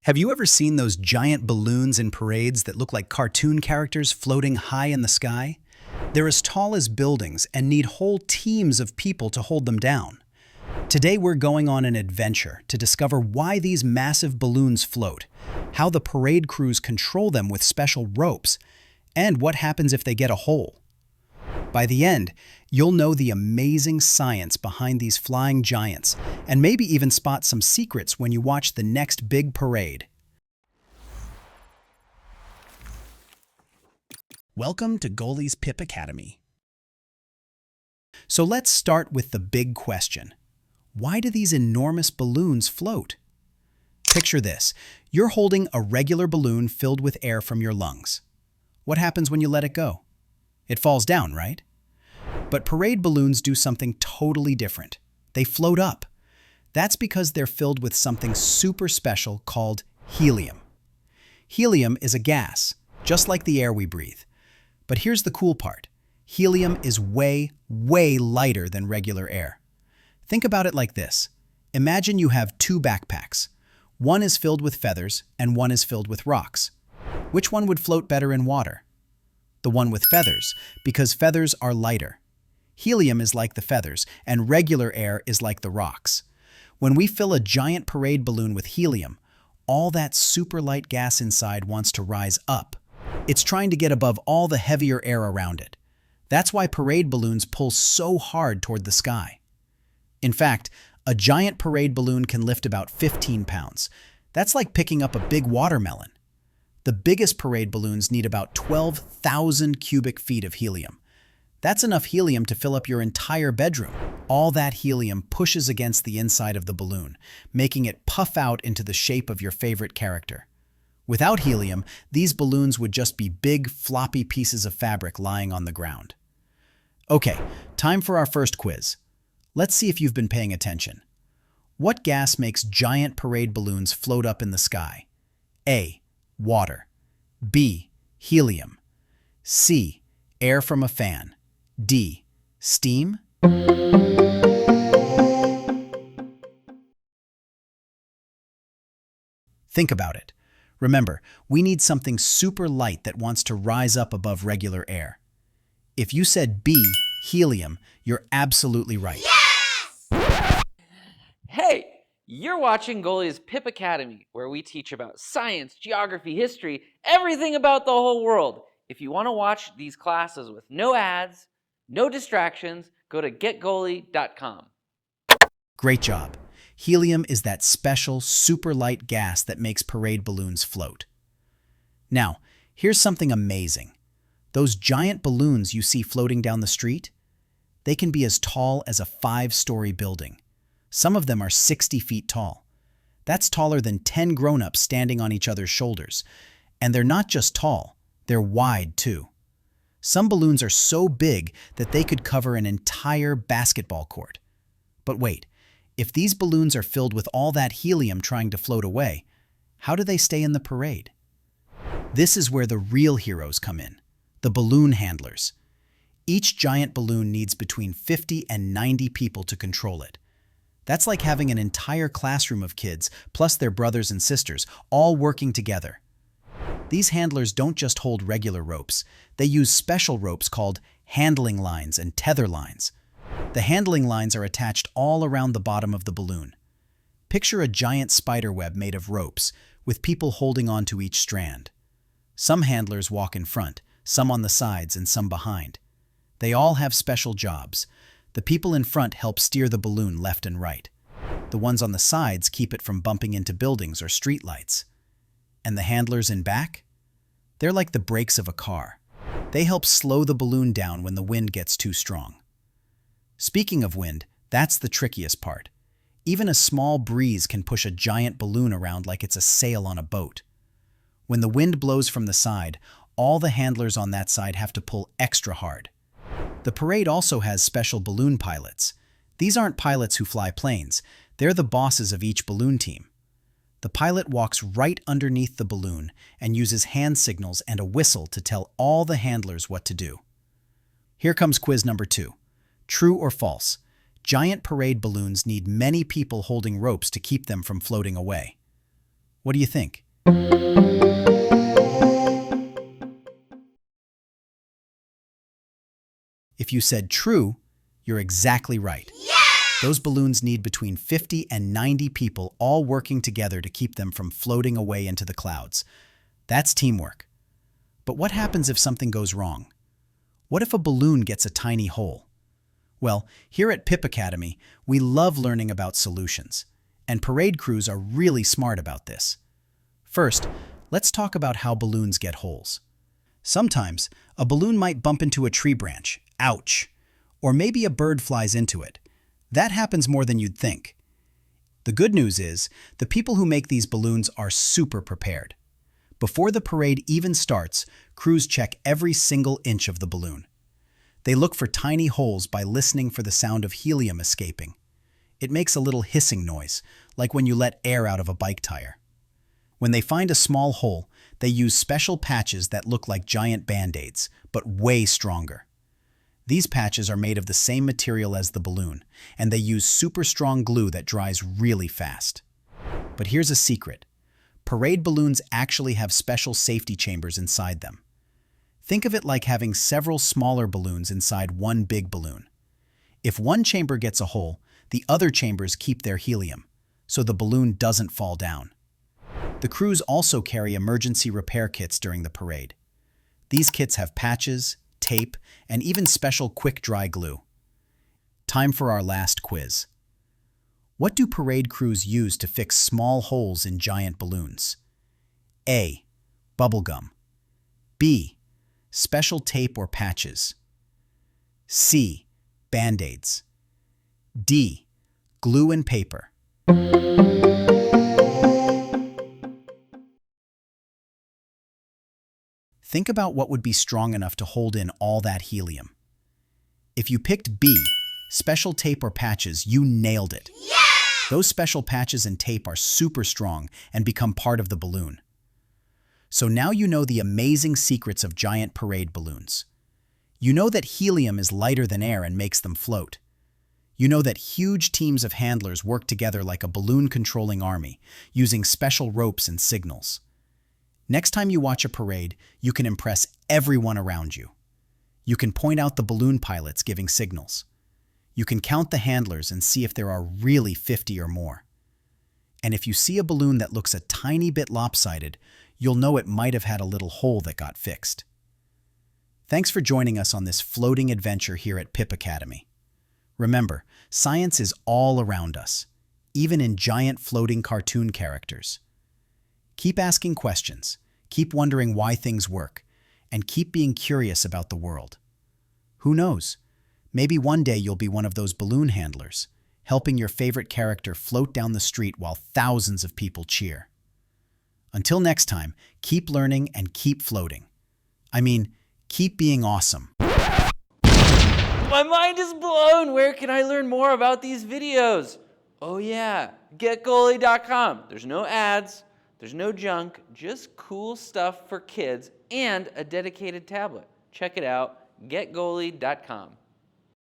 Have you ever seen those giant balloons in parades that look like cartoon characters floating high in the sky? They're as tall as buildings and need whole teams of people to hold them down. Today we're going on an adventure to discover why these massive balloons float, how the parade crews control them with special ropes, and what happens if they get a hole. By the end, you'll know the amazing science behind these flying giants, and maybe even spot some secrets when you watch the next big parade. Welcome to Goalie's PIP Academy. So let's start with the big question. Why do these enormous balloons float? Picture this. You're holding a regular balloon filled with air from your lungs. What happens when you let it go? It falls down, right? But parade balloons do something totally different. They float up. That's because they're filled with something super special called helium. Helium is a gas, just like the air we breathe. But here's the cool part. Helium is way, way lighter than regular air. Think about it like this. Imagine you have two backpacks. One is filled with feathers and one is filled with rocks. Which one would float better in water? The one with feathers, because feathers are lighter. Helium is like the feathers, and regular air is like the rocks. When we fill a giant parade balloon with helium, all that super light gas inside wants to rise up. It's trying to get above all the heavier air around it. That's why parade balloons pull so hard toward the sky. In fact, a giant parade balloon can lift about 15 pounds. That's like picking up a big watermelon. The biggest parade balloons need about 12,000 cubic feet of helium. That's enough helium to fill up your entire bedroom. All that helium pushes against the inside of the balloon, making it puff out into the shape of your favorite character. Without helium, these balloons would just be big, floppy pieces of fabric lying on the ground. Okay, time for our first quiz. Let's see if you've been paying attention. What gas makes giant parade balloons float up in the sky? A. Water. B. Helium. C. Air from a fan. D. Steam. Think about it. Remember, we need something super light that wants to rise up above regular air. If you said B, helium, you're absolutely right. Hey, you're watching Goalie's PIP Academy, where we teach about science, geography, history, everything about the whole world. If you want to watch these classes with no ads, no distractions, go to getgoalie.com. Great job. Helium is that special, super light gas that makes parade balloons float. Now, here's something amazing. Those giant balloons you see floating down the street, they can be as tall as a 5-story building. Some of them are 60 feet tall. That's taller than 10 grown-ups standing on each other's shoulders. And they're not just tall, they're wide too. Some balloons are so big that they could cover an entire basketball court. But wait, if these balloons are filled with all that helium trying to float away, how do they stay in the parade? This is where the real heroes come in, the balloon handlers. Each giant balloon needs between 50 and 90 people to control it. That's like having an entire classroom of kids, plus their brothers and sisters, all working together. These handlers don't just hold regular ropes. They use special ropes called handling lines and tether lines. The handling lines are attached all around the bottom of the balloon. Picture a giant spider web made of ropes, with people holding on to each strand. Some handlers walk in front, some on the sides, and some behind. They all have special jobs. The people in front help steer the balloon left and right. The ones on the sides keep it from bumping into buildings or streetlights. And the handlers in back? They're like the brakes of a car. They help slow the balloon down when the wind gets too strong. Speaking of wind, that's the trickiest part. Even a small breeze can push a giant balloon around like it's a sail on a boat. When the wind blows from the side, all the handlers on that side have to pull extra hard. The parade also has special balloon pilots. These aren't pilots who fly planes. They're the bosses of each balloon team. The pilot walks right underneath the balloon and uses hand signals and a whistle to tell all the handlers what to do. Here comes quiz number 2. True or false? Giant parade balloons need many people holding ropes to keep them from floating away. What do you think? If you said true, you're exactly right. Those balloons need between 50 and 90 people all working together to keep them from floating away into the clouds. That's teamwork. But what happens if something goes wrong? What if a balloon gets a tiny hole? Well, here at PIP Academy, we love learning about solutions, and parade crews are really smart about this. First, let's talk about how balloons get holes. Sometimes, a balloon might bump into a tree branch. Ouch! Or maybe a bird flies into it. That happens more than you'd think. The good news is, the people who make these balloons are super prepared. Before the parade even starts, crews check every single inch of the balloon. They look for tiny holes by listening for the sound of helium escaping. It makes a little hissing noise, like when you let air out of a bike tire. When they find a small hole, they use special patches that look like giant band-aids, but way stronger. These patches are made of the same material as the balloon, and they use super strong glue that dries really fast. But here's a secret. Parade balloons actually have special safety chambers inside them. Think of it like having several smaller balloons inside one big balloon. If one chamber gets a hole, the other chambers keep their helium, so the balloon doesn't fall down. The crews also carry emergency repair kits during the parade. These kits have patches, tape, and even special quick-dry glue. Time for our last quiz. What do parade crews use to fix small holes in giant balloons? A. Bubblegum. B. Special tape or patches. C. Band-aids. D. Glue and paper. Think about what would be strong enough to hold in all that helium. If you picked B, special tape or patches, you nailed it. Yeah! Those special patches and tape are super strong and become part of the balloon. So now you know the amazing secrets of giant parade balloons. You know that helium is lighter than air and makes them float. You know that huge teams of handlers work together like a balloon-controlling army, using special ropes and signals. Next time you watch a parade, you can impress everyone around you. You can point out the balloon pilots giving signals. You can count the handlers and see if there are really 50 or more. And if you see a balloon that looks a tiny bit lopsided, you'll know it might have had a little hole that got fixed. Thanks for joining us on this floating adventure here at PIP Academy. Remember, science is all around us, even in giant floating cartoon characters. Keep asking questions, keep wondering why things work, and keep being curious about the world. Who knows? Maybe one day you'll be one of those balloon handlers, helping your favorite character float down the street while thousands of people cheer. Until next time, keep learning and keep floating. I mean, keep being awesome. My mind is blown. Where can I learn more about these videos? Oh yeah, getgoalie.com. There's no ads. There's no junk, just cool stuff for kids and a dedicated tablet. Check it out, getgoalie.com.